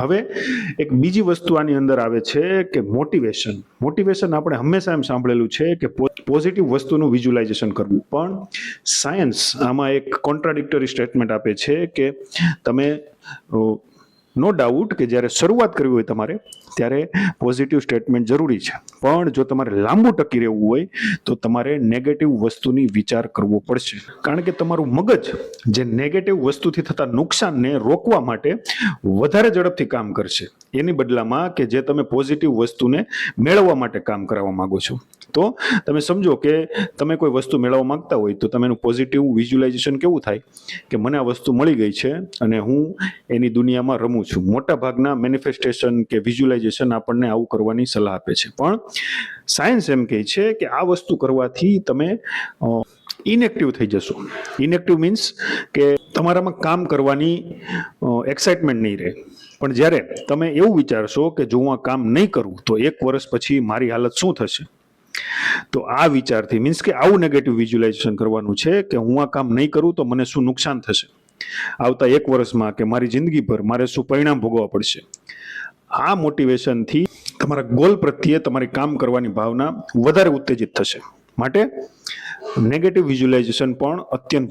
હવે એક બીજી વસ્તુ આની અંદર આવે છે કે મોટિવેશન. મોટિવેશન આપણે હંમેશા એમ સાંભળેલું છે કે પોઝિટિવ વસ્તુનું વિઝ્યુલાઇઝેશન કરવું, પણ સાયન્સ આમાં એક કોન્ટ્રાડિક્ટરી સ્ટેટમેન્ટ આપે છે કે તમે નો ડાઉટ કે જ્યારે શરૂઆત કરવી હોય તમારે ત્યારે પોઝિટિવ સ્ટેટમેન્ટ જરૂરી છે, પણ જો તમારે લાંબુ ટકી રહેવું હોય તો તમારે નેગેટિવ વસ્તુની વિચાર કરવો પડશે. કારણ કે તમારું મગજ જે નેગેટિવ વસ્તુથી થતા નુકસાનને રોકવા માટે વધારે ઝડપથી કામ કરશે, એની બદલામાં કે જે તમે પોઝિટિવ વસ્તુને મેળવવા માટે કામ કરાવવા માંગો છો. તો તમે સમજો કે તમે કોઈ વસ્તુ મેળવવા માંગતા હોય તો તમે એનું પોઝિટિવ વિઝ્યુલાઇઝેશન કેવું થાય કે મને આ વસ્તુ મળી ગઈ છે અને હું એની દુનિયામાં રમું છું. મોટા ભાગના મેનિફેસ્ટેશન કે વિઝ્યુલાઇઝેશન આપણને આવું કરવાની સલાહ આપે છે, પણ સાયન્સ એમ કહે છે કે આ વસ્તુ કરવાથી તમે ઇનએક્ટિવ થઈ જશો. ઇનએક્ટિવ મીન્સ કે તમારામાં કામ કરવાની એક્સાઇટમેન્ટ નહીં રહે. પણ જ્યારે તમે એવું વિચારશો કે જો હું આ કામ નહીં કરું તો 1 વર્ષ પછી મારી હાલત શું થશે, તો આ વિચારથી મીન્સ કે આવું નેગેટિવ વિઝ્યુલાઇઝેશન કરવાનું છે કે હું આ કામ નહીં કરું તો મને શું નુકસાન થશે આવતા 1 વર્ષમાં, કે મારી જિંદગીભર મારે શું પરિણામ ભોગવવા પડશે. આ મોટિવેશનથી તમારા ગોલ પ્રત્યે તમારી કામ કરવાની ભાવના વધારે ઉત્તેજિત થશે. માટે નેગેટિવ વિઝ્યુલાઇઝેશન પણ અત્યંત